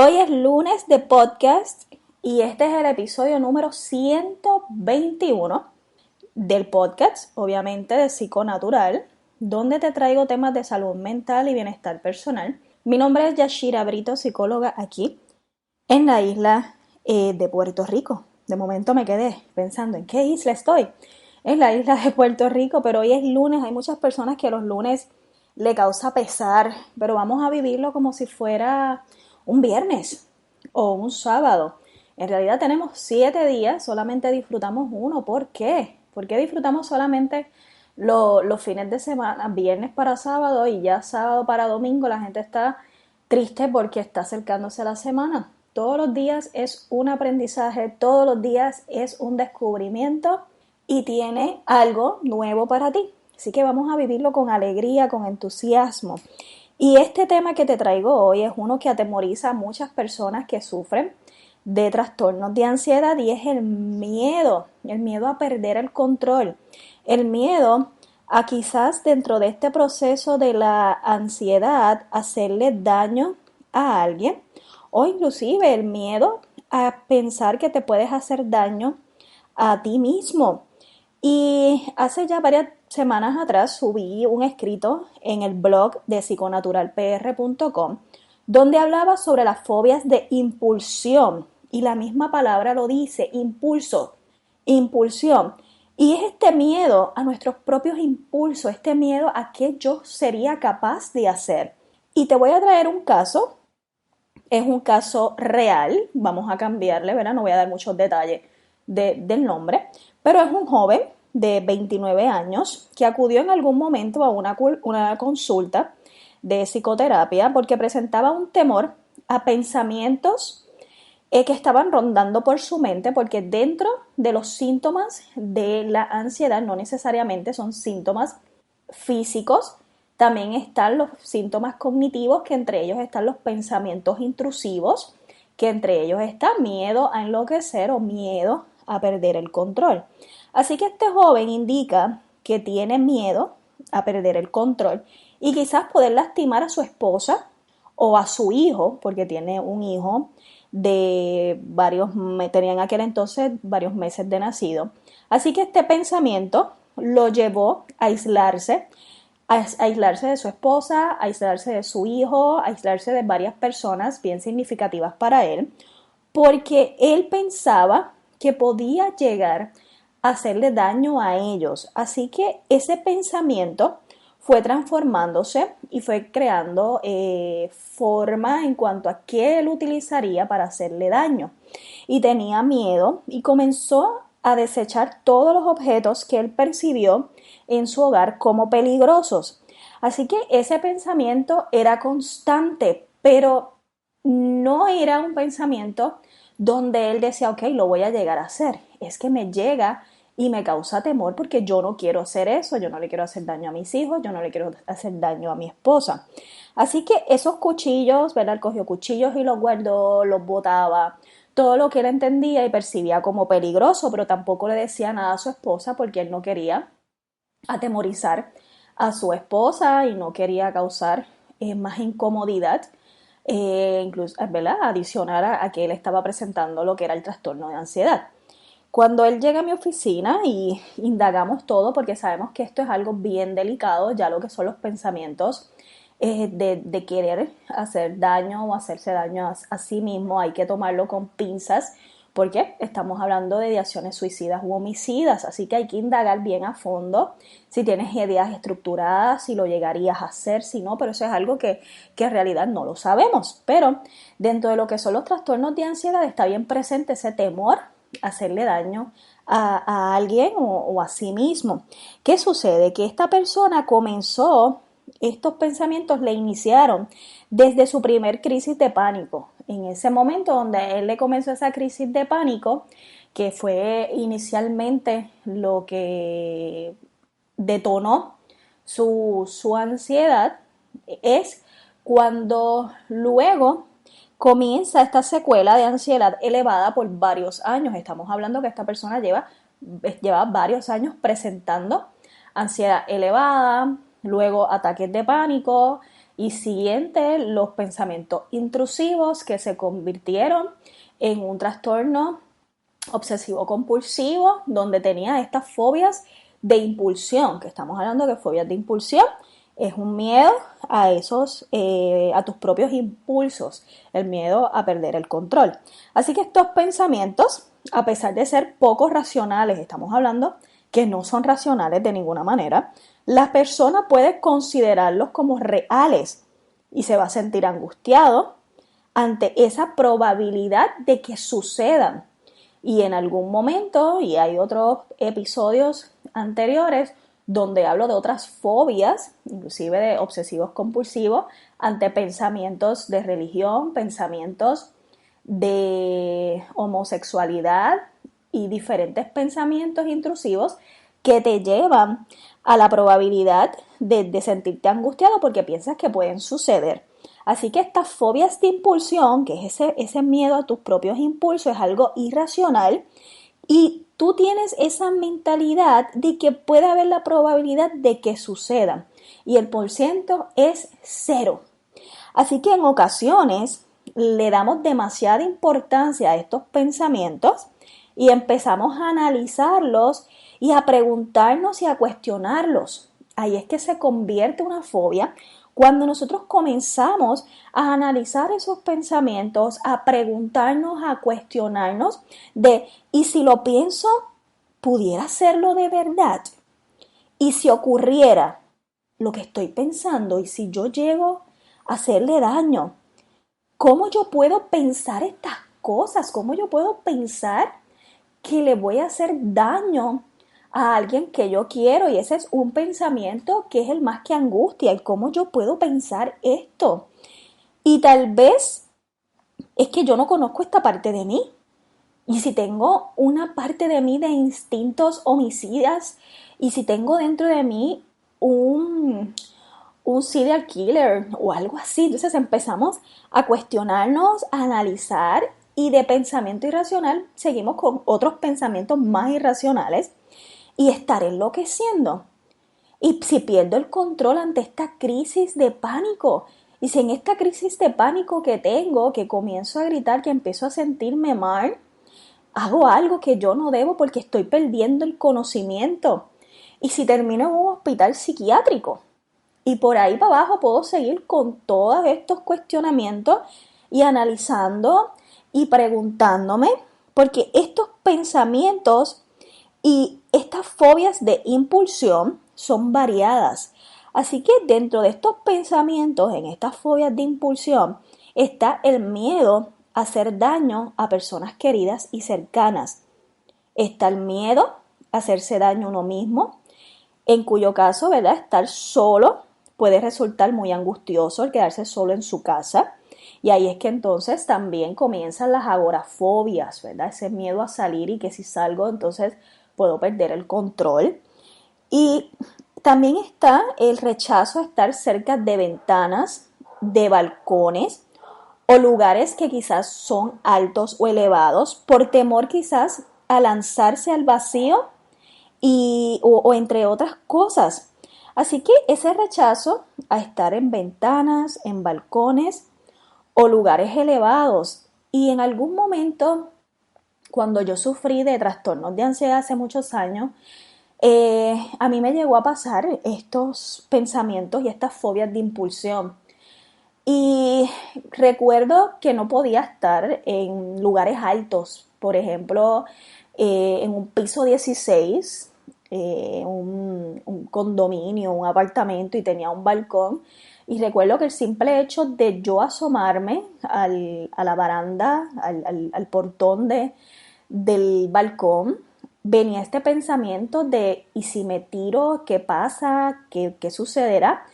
Hoy es lunes de podcast y este es el episodio número 121 del podcast, obviamente de Psiconatural, donde te traigo temas de salud mental y bienestar personal. Mi nombre es Yashira Brito, psicóloga aquí en la isla de Puerto Rico. De momento me quedé pensando en qué isla estoy. En la isla de Puerto Rico, pero hoy es lunes. Hay muchas personas que los lunes le causa pesar, pero vamos a vivirlo como si fuera un viernes o un sábado. En realidad tenemos 7 días, solamente disfrutamos uno. ¿Por qué? ¿Por qué disfrutamos solamente los fines de semana, viernes para sábado y ya sábado para domingo? La gente está triste porque está acercándose la semana. Todos los días es un aprendizaje, todos los días es un descubrimiento y tiene algo nuevo para ti. Así que vamos a vivirlo con alegría, con entusiasmo. Y este tema que te traigo hoy es uno que atemoriza a muchas personas que sufren de trastornos de ansiedad y es el miedo a perder el control, el miedo a quizás dentro de este proceso de la ansiedad hacerle daño a alguien o inclusive el miedo a pensar que te puedes hacer daño a ti mismo. Y hace ya varias semanas atrás subí un escrito en el blog de psiconaturalpr.com donde hablaba sobre las fobias de impulsión y la misma palabra lo dice, impulso, impulsión. Y es este miedo a nuestros propios impulsos, este miedo a qué yo sería capaz de hacer. Y te voy a traer un caso, es un caso real, vamos a cambiarle, ¿verdad? No voy a dar muchos detalles del nombre, pero es un joven de 29 años que acudió en algún momento a una consulta de psicoterapia porque presentaba un temor a pensamientos que estaban rondando por su mente, porque dentro de los síntomas de la ansiedad no necesariamente son síntomas físicos, también están los síntomas cognitivos, que entre ellos están los pensamientos intrusivos, que entre ellos está miedo a enloquecer o miedo a perder el control. Así que este joven indica que tiene miedo a perder el control y quizás poder lastimar a su esposa o a su hijo, porque tiene un hijo de tenía en aquel entonces varios meses de nacido. Así que este pensamiento lo llevó a aislarse de su esposa, a aislarse de su hijo, a aislarse de varias personas bien significativas para él, porque él pensaba que podía llegar a hacerle daño a ellos. Así que ese pensamiento fue transformándose y fue creando forma en cuanto a qué él utilizaría para hacerle daño. Y tenía miedo y comenzó a desechar todos los objetos que él percibió en su hogar como peligrosos. Así que ese pensamiento era constante, pero no era un pensamiento donde él decía, ok, lo voy a llegar a hacer. Es que me llega y me causa temor porque yo no quiero hacer eso, yo no le quiero hacer daño a mis hijos, yo no le quiero hacer daño a mi esposa. Así que esos cuchillos, ¿verdad? Él cogió cuchillos y los guardó, los botaba, todo lo que él entendía y percibía como peligroso, pero tampoco le decía nada a su esposa porque él no quería atemorizar a su esposa y no quería causar más incomodidad, incluso, ¿verdad? Adicionar a que él estaba presentando lo que era el trastorno de ansiedad. Cuando él llega a mi oficina y indagamos todo, porque sabemos que esto es algo bien delicado, ya lo que son los pensamientos de querer hacer daño o hacerse daño a sí mismo, hay que tomarlo con pinzas, porque estamos hablando de ideaciones suicidas u homicidas, así que hay que indagar bien a fondo si tienes ideas estructuradas, si lo llegarías a hacer, si no, pero eso es algo que en realidad no lo sabemos. Pero dentro de lo que son los trastornos de ansiedad está bien presente ese temor a hacerle daño a alguien o a sí mismo. ¿Qué sucede? Que esta persona comenzó, estos pensamientos le iniciaron desde su primer crisis de pánico. En ese momento donde él le comenzó esa crisis de pánico, que fue inicialmente lo que detonó su ansiedad, es cuando luego comienza esta secuela de ansiedad elevada por varios años. Estamos hablando que esta persona lleva varios años presentando ansiedad elevada, luego ataques de pánico, y siente los pensamientos intrusivos que se convirtieron en un trastorno obsesivo compulsivo, donde tenía estas fobias de impulsión, que estamos hablando de fobias de impulsión, es un miedo a a tus propios impulsos, el miedo a perder el control. Así que estos pensamientos, a pesar de ser poco racionales, estamos hablando que no son racionales de ninguna manera, la persona puede considerarlos como reales y se va a sentir angustiado ante esa probabilidad de que sucedan. Y en algún momento, y hay otros episodios anteriores donde hablo de otras fobias, inclusive de obsesivos compulsivos, ante pensamientos de religión, pensamientos de homosexualidad y diferentes pensamientos intrusivos que te llevan a la probabilidad de sentirte angustiado porque piensas que pueden suceder. Así que estas fobias de impulsión, que es ese miedo a tus propios impulsos, es algo irracional y tú tienes esa mentalidad de que puede haber la probabilidad de que sucedan y el porciento es 0. Así que en ocasiones le damos demasiada importancia a estos pensamientos y empezamos a analizarlos y a preguntarnos y a cuestionarlos. Ahí es que se convierte una fobia cuando nosotros comenzamos a analizar esos pensamientos, a preguntarnos, a cuestionarnos de, ¿y si lo pienso, pudiera serlo de verdad? ¿Y si ocurriera lo que estoy pensando? ¿Y si yo llego a hacerle daño? ¿Cómo yo puedo pensar estas cosas? ¿Cómo yo puedo pensar que le voy a hacer daño a alguien que yo quiero? Y ese es un pensamiento que es el más que angustia. ¿Y cómo yo puedo pensar esto? Y tal vez es que yo no conozco esta parte de mí. Y si tengo una parte de mí de instintos homicidas, y si tengo dentro de mí un serial killer o algo así. Entonces empezamos a cuestionarnos, a analizar y de pensamiento irracional seguimos con otros pensamientos más irracionales y estar enloqueciendo. Y si pierdo el control ante esta crisis de pánico, y si en esta crisis de pánico que tengo, que comienzo a gritar, que empiezo a sentirme mal, hago algo que yo no debo porque estoy perdiendo el conocimiento. Y si termino en un hospital psiquiátrico, y por ahí para abajo puedo seguir con todos estos cuestionamientos y analizando y preguntándome, porque estos pensamientos y estas fobias de impulsión son variadas. Así que dentro de estos pensamientos, en estas fobias de impulsión, está el miedo a hacer daño a personas queridas y cercanas. Está el miedo a hacerse daño a uno mismo, en cuyo caso, ¿verdad? Estar solo puede resultar muy angustioso el quedarse solo en su casa. Y ahí es que entonces también comienzan las agorafobias, ¿verdad? Ese miedo a salir y que si salgo entonces puedo perder el control. Y también está el rechazo a estar cerca de ventanas, de balcones o lugares que quizás son altos o elevados por temor quizás a lanzarse al vacío o entre otras cosas. Así que ese rechazo a estar en ventanas, en balcones o lugares elevados. Y en algún momento, cuando yo sufrí de trastornos de ansiedad hace muchos años, a mí me llegó a pasar estos pensamientos y estas fobias de impulsión. Y recuerdo que no podía estar en lugares altos, por ejemplo, en un piso 16, un condominio, un apartamento y tenía un balcón. Y recuerdo que el simple hecho de yo asomarme a la baranda, al portón del balcón, venía este pensamiento de, ¿y si me tiro? ¿Qué pasa? ¿Qué sucederá?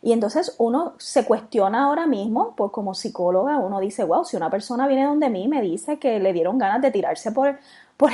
Y entonces uno se cuestiona ahora mismo, pues como psicóloga, uno dice, wow, si una persona viene donde mí y me dice que le dieron ganas de tirarse por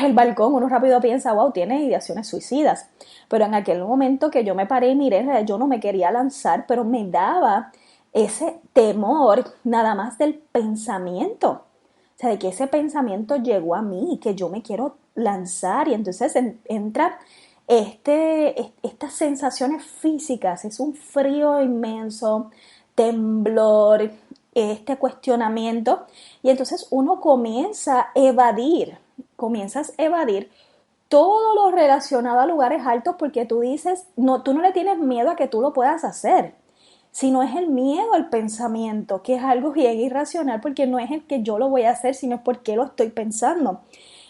el balcón, uno rápido piensa, wow, tiene ideaciones suicidas. Pero en aquel momento que yo me paré y miré, yo no me quería lanzar, pero me daba ese temor nada más del pensamiento. O sea, de que ese pensamiento llegó a mí y que yo me quiero lanzar y entonces entra estas sensaciones físicas, es un frío inmenso, temblor, este cuestionamiento, y entonces uno comienzas a evadir todo lo relacionado a lugares altos porque tú dices, no, tú no le tienes miedo a que tú lo puedas hacer, sino es el miedo al pensamiento, que es algo bien irracional porque no es el que yo lo voy a hacer, sino es porque lo estoy pensando.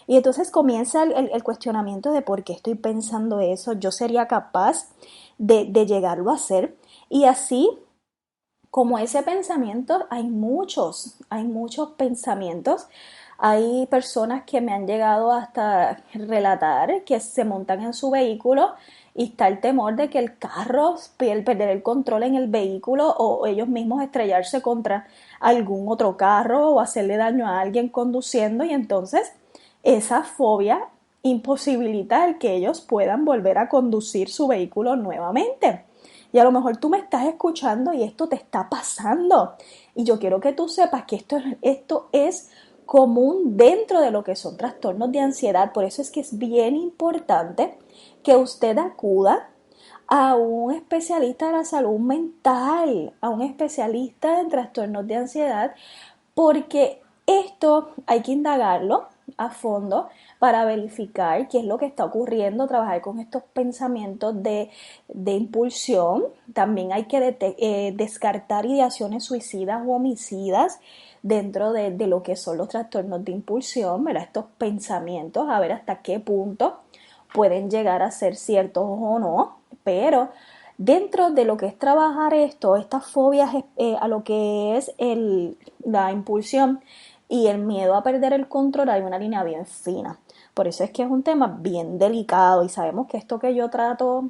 Y entonces comienza el cuestionamiento de por qué estoy pensando eso, yo sería capaz de llegarlo a hacer. Y así como ese pensamiento, hay muchos pensamientos. Hay personas que me han llegado hasta relatar que se montan en su vehículo y está el temor de que el carro, perder el control en el vehículo o ellos mismos estrellarse contra algún otro carro o hacerle daño a alguien conduciendo, y entonces esa fobia imposibilita el que ellos puedan volver a conducir su vehículo nuevamente. Y a lo mejor tú me estás escuchando y esto te está pasando. Y yo quiero que tú sepas que esto es común dentro de lo que son trastornos de ansiedad. Por eso es que es bien importante que usted acuda a un especialista de la salud mental, a un especialista en trastornos de ansiedad, porque esto hay que indagarlo a fondo para verificar qué es lo que está ocurriendo, trabajar con estos pensamientos de impulsión. También hay que descartar ideaciones suicidas o homicidas dentro de lo que son los trastornos de impulsión, ¿verdad? Estos pensamientos, a ver hasta qué punto pueden llegar a ser ciertos o no, pero dentro de lo que es trabajar estas fobias a lo que es la impulsión y el miedo a perder el control, hay una línea bien fina. Por eso es que es un tema bien delicado y sabemos que esto que yo trato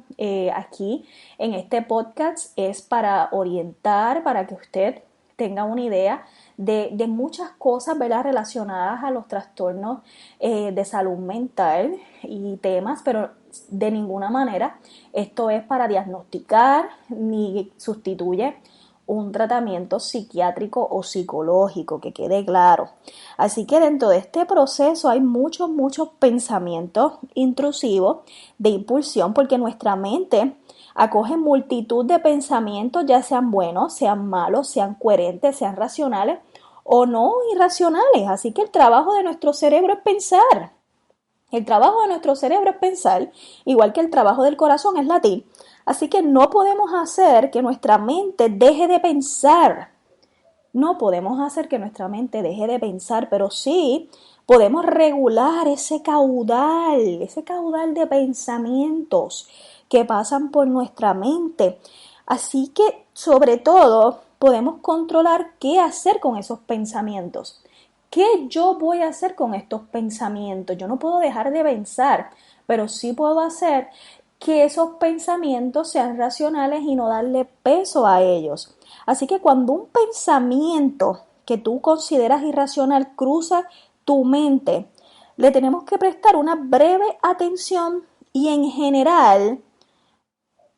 aquí en este podcast es para orientar, para que usted tenga una idea de muchas cosas, ¿verdad?, relacionadas a los trastornos de salud mental y temas, pero de ninguna manera esto es para diagnosticar ni sustituye un tratamiento psiquiátrico o psicológico, que quede claro. Así que dentro de este proceso hay muchos pensamientos intrusivos de impulsión, porque nuestra mente acoge multitud de pensamientos, ya sean buenos, sean malos, sean coherentes, sean racionales o no irracionales. Así que el trabajo de nuestro cerebro es pensar. El trabajo de nuestro cerebro es pensar, igual que el trabajo del corazón es latir. Así que no podemos hacer que nuestra mente deje de pensar. No podemos hacer que nuestra mente deje de pensar, pero sí podemos regular ese caudal de pensamientos que pasan por nuestra mente. Así que, sobre todo, podemos controlar qué hacer con esos pensamientos. ¿Qué yo voy a hacer con estos pensamientos? Yo no puedo dejar de pensar, pero sí puedo hacer que esos pensamientos sean racionales y no darle peso a ellos. Así que cuando un pensamiento que tú consideras irracional cruza tu mente, le tenemos que prestar una breve atención y en general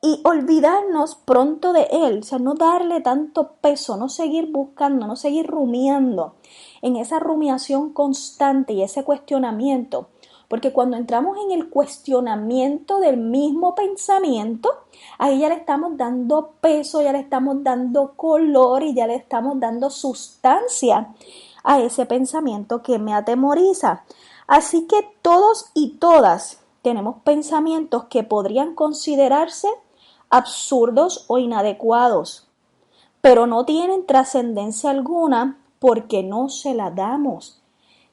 y olvidarnos pronto de él, o sea, no darle tanto peso, no seguir buscando, no seguir rumiando en esa rumiación constante y ese cuestionamiento, porque cuando entramos en el cuestionamiento del mismo pensamiento, ahí ya le estamos dando peso, ya le estamos dando color y ya le estamos dando sustancia a ese pensamiento que me atemoriza. Así que todos y todas tenemos pensamientos que podrían considerarse absurdos o inadecuados, pero no tienen trascendencia alguna porque no se la damos.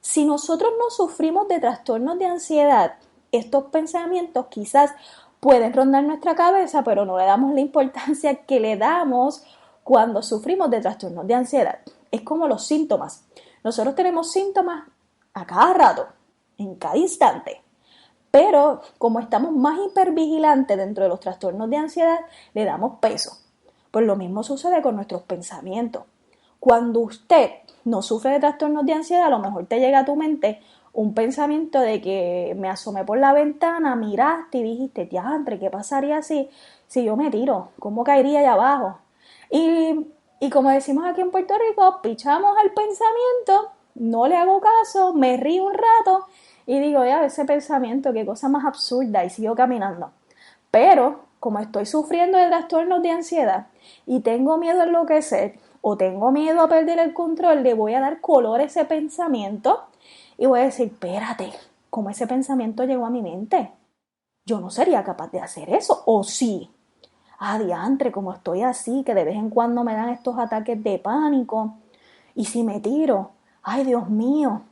Si nosotros no sufrimos de trastornos de ansiedad, estos pensamientos quizás pueden rondar nuestra cabeza, pero no le damos la importancia que le damos cuando sufrimos de trastornos de ansiedad. Es como los síntomas. Nosotros tenemos síntomas a cada rato, en cada instante. Pero como estamos más hipervigilantes dentro de los trastornos de ansiedad, le damos peso. Pues lo mismo sucede con nuestros pensamientos. Cuando usted no sufre de trastornos de ansiedad, a lo mejor te llega a tu mente un pensamiento de que me asomé por la ventana, miraste y dijiste, diantre, ¿qué pasaría si yo me tiro? ¿Cómo caería allá abajo? Y como decimos aquí en Puerto Rico, pichamos al pensamiento, no le hago caso, me río un rato y digo, ya, ese pensamiento, qué cosa más absurda, y sigo caminando. Pero como estoy sufriendo de trastornos de ansiedad y tengo miedo a enloquecer o tengo miedo a perder el control, le voy a dar color a ese pensamiento y voy a decir, espérate, ¿cómo ese pensamiento llegó a mi mente? Yo no sería capaz de hacer eso, ¿o sí? Diantre, como estoy así, que de vez en cuando me dan estos ataques de pánico, y si me tiro, ay Dios mío,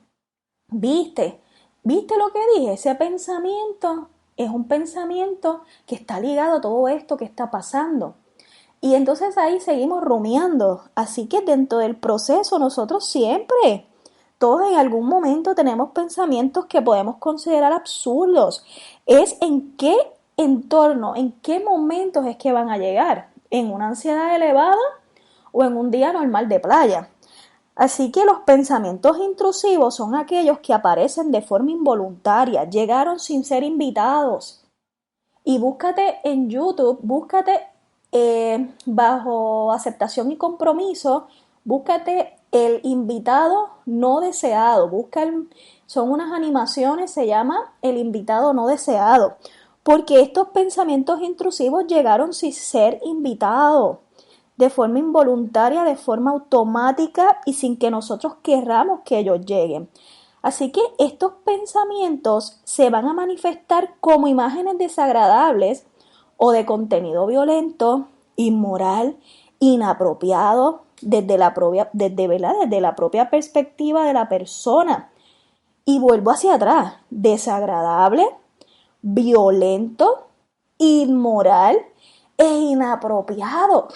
¿viste? ¿Viste lo que dije? Ese pensamiento es un pensamiento que está ligado a todo esto que está pasando. Y entonces ahí seguimos rumiando. Así que dentro del proceso nosotros siempre, todos en algún momento tenemos pensamientos que podemos considerar absurdos. Es en qué entorno, en qué momentos es que van a llegar. ¿En una ansiedad elevada o en un día normal de playa? Así que los pensamientos intrusivos son aquellos que aparecen de forma involuntaria, llegaron sin ser invitados. Y búscate en YouTube, búscate bajo aceptación y compromiso, búscate el invitado no deseado, son unas animaciones, se llama el invitado no deseado, porque estos pensamientos intrusivos llegaron sin ser invitados, de forma involuntaria, de forma automática y sin que nosotros querramos que ellos lleguen. Así que estos pensamientos se van a manifestar como imágenes desagradables o de contenido violento, inmoral, inapropiado, desde la propia perspectiva de la persona. Y vuelvo hacia atrás, desagradable, violento, inmoral e inapropiado.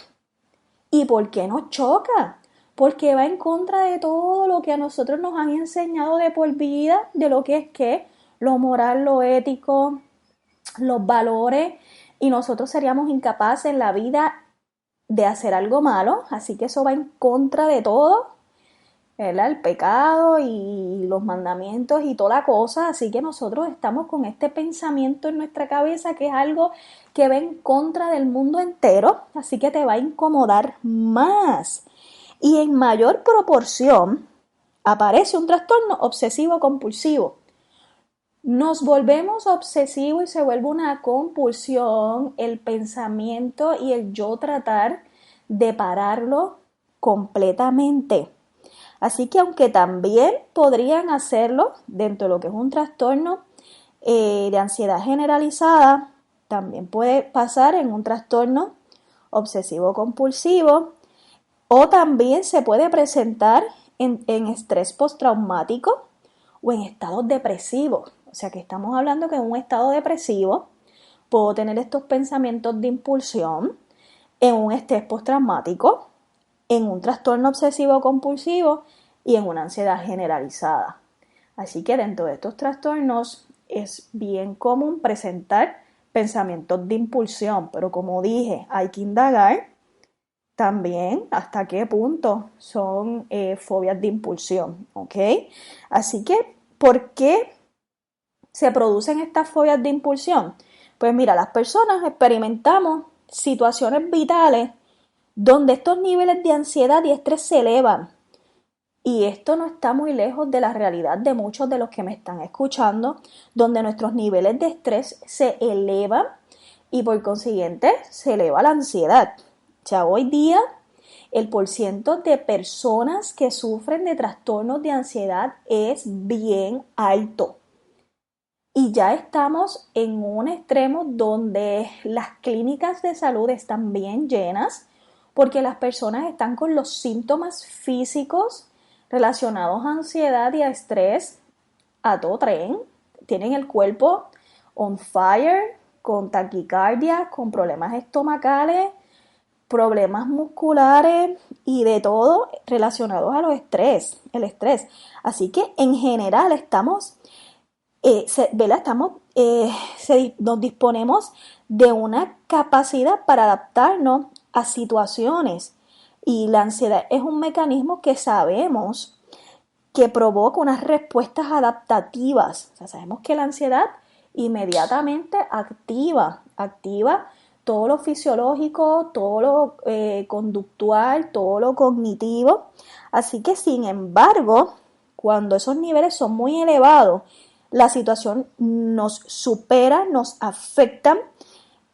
¿Y por qué nos choca? Porque va en contra de todo lo que a nosotros nos han enseñado de por vida, de lo que es lo moral, lo ético, los valores, y nosotros seríamos incapaces en la vida de hacer algo malo, así que eso va en contra de todo, ¿verdad? El pecado y los mandamientos y toda la cosa, así que nosotros estamos con este pensamiento en nuestra cabeza que es algo que va en contra del mundo entero, así que te va a incomodar más. Y en mayor proporción aparece un trastorno obsesivo compulsivo. Nos volvemos obsesivos y se vuelve una compulsión el pensamiento y el yo tratar de pararlo completamente. Así que aunque también podrían hacerlo dentro de lo que es un trastorno de ansiedad generalizada, también puede pasar en un trastorno obsesivo compulsivo o también se puede presentar en estrés postraumático o en estados depresivos. O sea que estamos hablando que en un estado depresivo puedo tener estos pensamientos de impulsión, en un estrés postraumático, en un trastorno obsesivo compulsivo y en una ansiedad generalizada. Así que dentro de estos trastornos es bien común presentar pensamientos de impulsión, pero como dije, hay que indagar también hasta qué punto son fobias de impulsión, ¿ok? Así que, ¿por qué se producen estas fobias de impulsión? Pues mira, las personas experimentamos situaciones vitales donde estos niveles de ansiedad y estrés se elevan. Y esto no está muy lejos de la realidad de muchos de los que me están escuchando, donde nuestros niveles de estrés se elevan y por consiguiente se eleva la ansiedad. O sea, hoy día el porciento de personas que sufren de trastornos de ansiedad es bien alto. Y ya estamos en un extremo donde las clínicas de salud están bien llenas porque las personas están con los síntomas físicos relacionados a ansiedad y a estrés a todo tren. Tienen el cuerpo on fire, con taquicardia, con problemas estomacales, problemas musculares y de todo relacionados a el estrés. Así que en general nos disponemos de una capacidad para adaptarnos a situaciones y la ansiedad es un mecanismo que sabemos que provoca unas respuestas adaptativas. O sea, sabemos que la ansiedad inmediatamente activa todo lo fisiológico, todo lo conductual, todo lo cognitivo. Así que, sin embargo, cuando esos niveles son muy elevados, la situación nos supera, nos afecta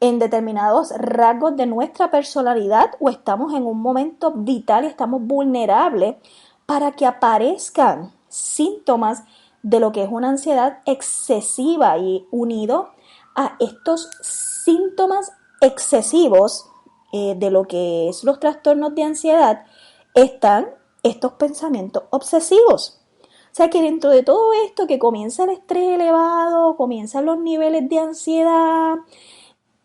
en determinados rasgos de nuestra personalidad o estamos en un momento vital y estamos vulnerables para que aparezcan síntomas de lo que es una ansiedad excesiva, y unido a estos síntomas excesivos de lo que es los trastornos de ansiedad están estos pensamientos obsesivos. O sea que dentro de todo esto que comienza el estrés elevado, comienzan los niveles de ansiedad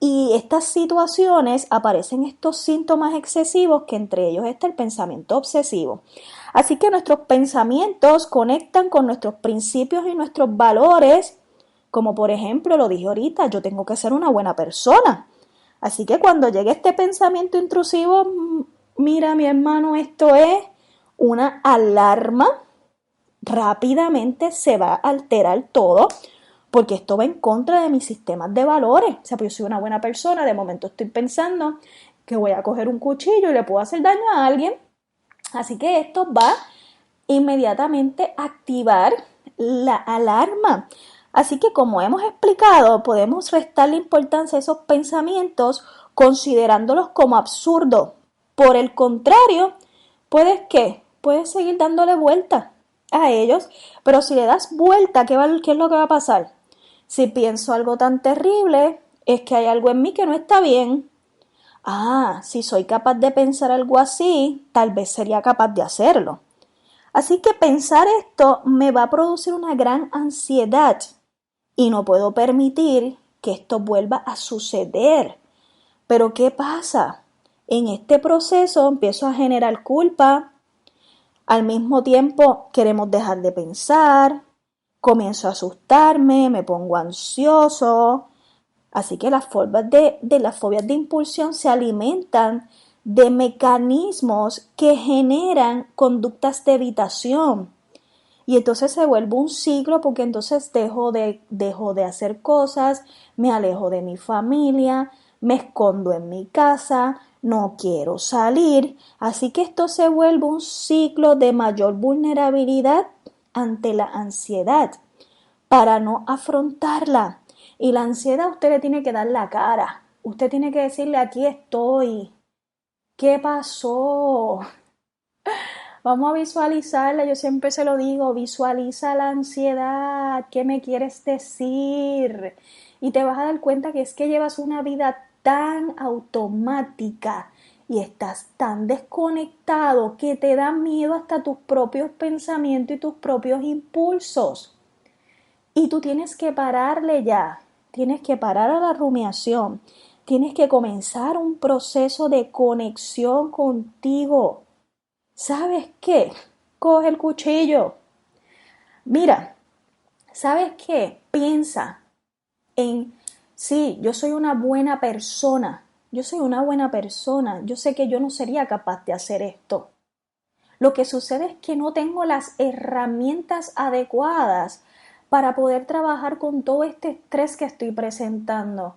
y estas situaciones, aparecen estos síntomas excesivos, que entre ellos está el pensamiento obsesivo. Así que nuestros pensamientos conectan con nuestros principios y nuestros valores, como por ejemplo, lo dije ahorita, yo tengo que ser una buena persona. Así que cuando llegue este pensamiento intrusivo, mira mi hermano, esto es una alarma. Rápidamente se va a alterar todo, porque esto va en contra de mis sistemas de valores. O sea, pues yo soy una buena persona, de momento estoy pensando que voy a coger un cuchillo y le puedo hacer daño a alguien. Así que esto va inmediatamente a activar la alarma. Así que, como hemos explicado, podemos restarle importancia a esos pensamientos considerándolos como absurdos. Por el contrario, puedes seguir dándole vuelta a ellos, pero si le das vuelta, ¿qué es lo que va a pasar? Si pienso algo tan terrible, es que hay algo en mí que no está bien. Si soy capaz de pensar algo así, tal vez sería capaz de hacerlo. Así que pensar esto me va a producir una gran ansiedad y no puedo permitir que esto vuelva a suceder. Pero ¿qué pasa? En este proceso empiezo a generar culpa, al mismo tiempo queremos dejar de pensar, comienzo a asustarme, me pongo ansioso. Así que las fobias de impulsión se alimentan de mecanismos que generan conductas de evitación. Y entonces se vuelve un ciclo, porque entonces dejo de hacer cosas, me alejo de mi familia, me escondo en mi casa, no quiero salir. Así que esto se vuelve un ciclo de mayor vulnerabilidad ante la ansiedad para no afrontarla. Y la ansiedad usted le tiene que dar la cara. Usted tiene que decirle: aquí estoy. ¿Qué pasó? Vamos a visualizarla. Yo siempre se lo digo: visualiza la ansiedad. ¿Qué me quieres decir? Y te vas a dar cuenta que es que llevas una vida tan automática y estás tan desconectado que te da miedo hasta tus propios pensamientos y tus propios impulsos. Y tú tienes que pararle ya, tienes que parar a la rumiación, tienes que comenzar un proceso de conexión contigo. ¿Sabes qué? Coge el cuchillo. Mira, ¿sabes qué? Piensa en: sí, yo soy una buena persona, yo soy una buena persona, yo sé que yo no sería capaz de hacer esto. Lo que sucede es que no tengo las herramientas adecuadas para poder trabajar con todo este estrés que estoy presentando.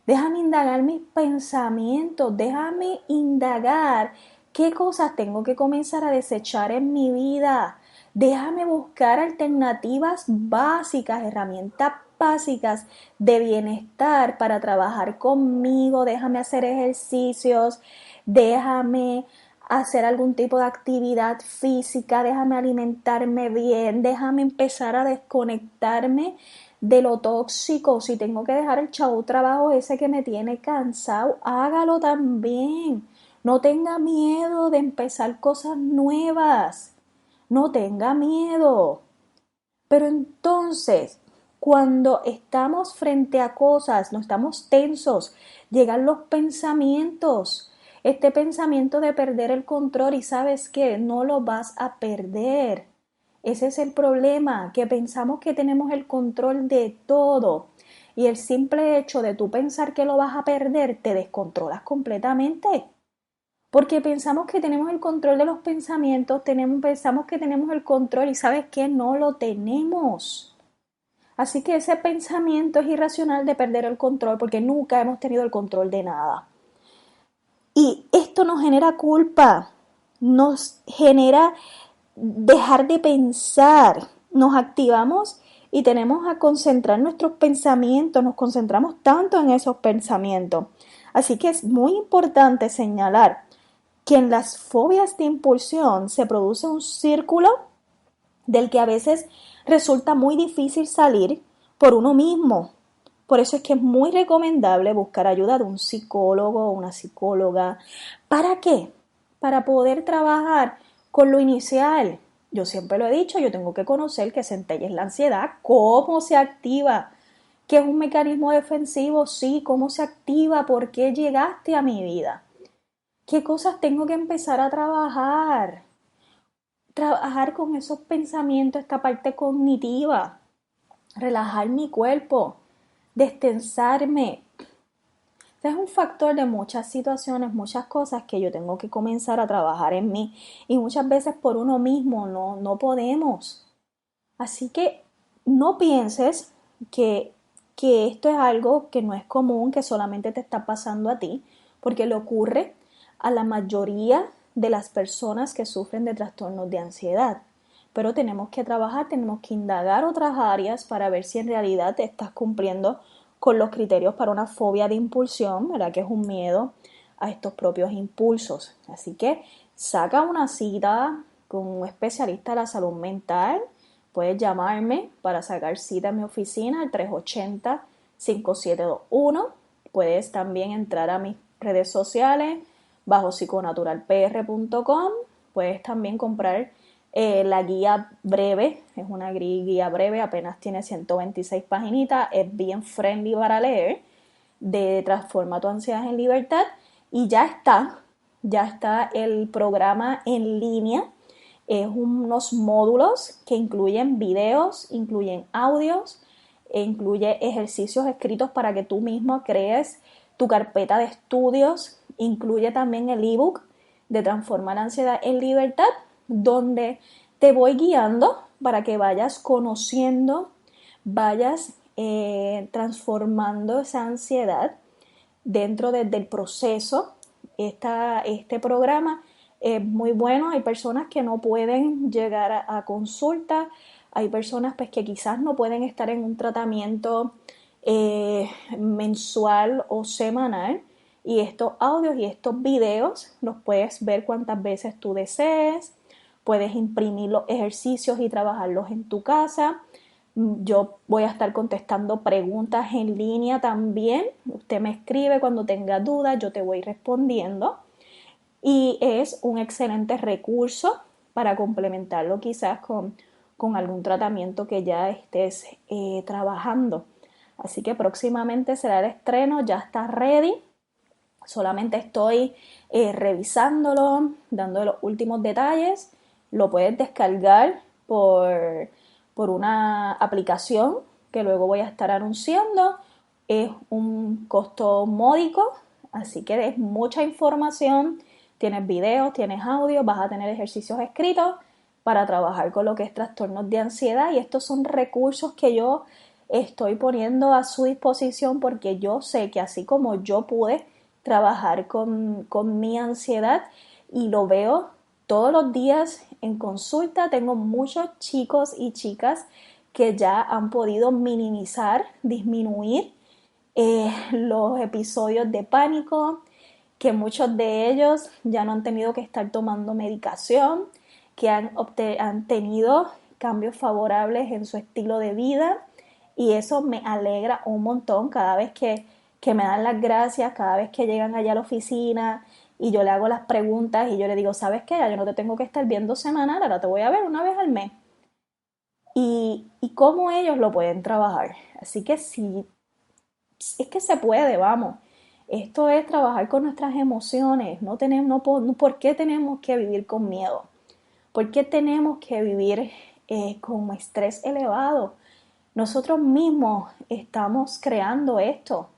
Déjame indagar mis pensamientos, déjame indagar qué cosas tengo que comenzar a desechar en mi vida. Déjame buscar alternativas básicas, herramientas básicas de bienestar para trabajar conmigo. Déjame hacer ejercicios, déjame hacer algún tipo de actividad física, déjame alimentarme bien, déjame empezar a desconectarme de lo tóxico. Si tengo que dejar el trabajo ese que me tiene cansado, hágalo también. No tenga miedo de empezar cosas nuevas. No tenga miedo. Pero entonces, cuando estamos frente a cosas, no estamos tensos, llegan los pensamientos. Este pensamiento de perder el control, y ¿sabes qué? No lo vas a perder. Ese es el problema, que pensamos que tenemos el control de todo. Y el simple hecho de tú pensar que lo vas a perder, te descontrolas completamente. Porque pensamos que tenemos el control de los pensamientos, pensamos que tenemos el control, y ¿sabes qué? No lo tenemos. Así que ese pensamiento es irracional de perder el control, porque nunca hemos tenido el control de nada. Y esto nos genera culpa, nos genera dejar de pensar, nos activamos y tenemos a concentrar nuestros pensamientos, nos concentramos tanto en esos pensamientos. Así que es muy importante señalar que en las fobias de impulsión se produce un círculo del que a veces resulta muy difícil salir por uno mismo. Por eso es que es muy recomendable buscar ayuda de un psicólogo o una psicóloga. ¿Para qué? Para poder trabajar con lo inicial. Yo siempre lo he dicho, yo tengo que conocer qué centella es la ansiedad, cómo se activa, qué es un mecanismo defensivo, sí, cómo se activa, por qué llegaste a mi vida, qué cosas tengo que empezar a trabajar. Trabajar con esos pensamientos, esta parte cognitiva, relajar mi cuerpo, destensarme. Este es un factor de muchas situaciones, muchas cosas que yo tengo que comenzar a trabajar en mí y muchas veces por uno mismo no podemos. Así que no pienses que esto es algo que no es común, que solamente te está pasando a ti, porque le ocurre a la mayoría de las personas que sufren de trastornos de ansiedad. Pero tenemos que trabajar, tenemos que indagar otras áreas para ver si en realidad te estás cumpliendo con los criterios para una fobia de impulsión, ¿verdad? Que es un miedo a estos propios impulsos. Así que saca una cita con un especialista de la salud mental. Puedes llamarme para sacar cita en mi oficina al 380-5721. Puedes también entrar a mis redes sociales bajo psiconaturalpr.com. Puedes también comprar la guía breve, es una guía breve, apenas tiene 126 paginitas, es bien friendly para leer, de Transforma tu ansiedad en libertad, y ya está el programa en línea. Es unos módulos que incluyen videos, incluyen audios, incluye ejercicios escritos para que tú mismo crees tu carpeta de estudios, incluye también el ebook de Transforma la ansiedad en libertad, donde te voy guiando para que vayas conociendo, vayas transformando esa ansiedad dentro del proceso. Este programa es muy bueno. Hay personas que no pueden llegar a consulta, hay personas pues, que quizás no pueden estar en un tratamiento mensual o semanal, y estos audios y estos videos los puedes ver cuantas veces tú desees, puedes imprimir los ejercicios y trabajarlos en tu casa. Yo voy a estar contestando preguntas en línea también. Usted me escribe cuando tenga dudas, yo te voy respondiendo. Y es un excelente recurso para complementarlo quizás con algún tratamiento que ya estés trabajando. Así que próximamente será el estreno, ya está ready. Solamente estoy revisándolo, dando los últimos detalles. Lo puedes descargar por una aplicación que luego voy a estar anunciando. Es un costo módico, así que es mucha información. Tienes videos, tienes audio, vas a tener ejercicios escritos para trabajar con lo que es trastornos de ansiedad, y estos son recursos que yo estoy poniendo a su disposición porque yo sé que así como yo pude trabajar con mi ansiedad y lo veo todos los días en consulta, tengo muchos chicos y chicas que ya han podido minimizar, disminuir los episodios de pánico, que muchos de ellos ya no han tenido que estar tomando medicación, que han tenido cambios favorables en su estilo de vida, y eso me alegra un montón cada vez que me dan las gracias, cada vez que llegan allá a la oficina y yo le hago las preguntas y yo le digo, ¿sabes qué? Ya yo no te tengo que estar viendo semanal, ahora te voy a ver una vez al mes. Y cómo ellos lo pueden trabajar. Así que sí, es que se puede, vamos. Esto es trabajar con nuestras emociones. ¿Por qué tenemos que vivir con miedo? ¿Por qué tenemos que vivir con estrés elevado? Nosotros mismos estamos creando esto,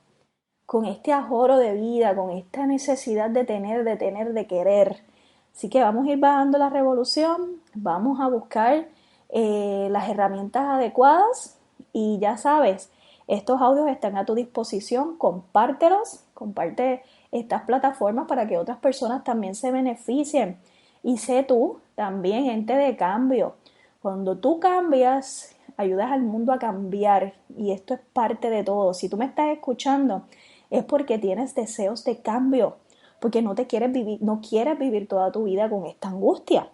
con este ajoro de vida, con esta necesidad de tener, de querer. Así que vamos a ir bajando la revolución, vamos a buscar las herramientas adecuadas, y ya sabes, estos audios están a tu disposición, compártelos, comparte estas plataformas para que otras personas también se beneficien, y sé tú también ente de cambio. Cuando tú cambias ayudas al mundo a cambiar y esto es parte de todo. Si tú me estás escuchando es porque tienes deseos de cambio, porque no quieres vivir toda tu vida con esta angustia.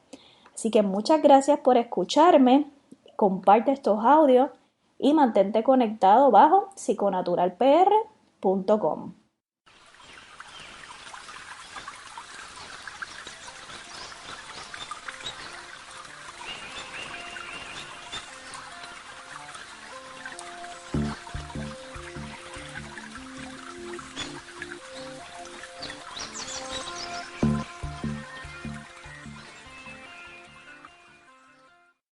Así que muchas gracias por escucharme, comparte estos audios y mantente conectado bajo psiconaturalpr.com.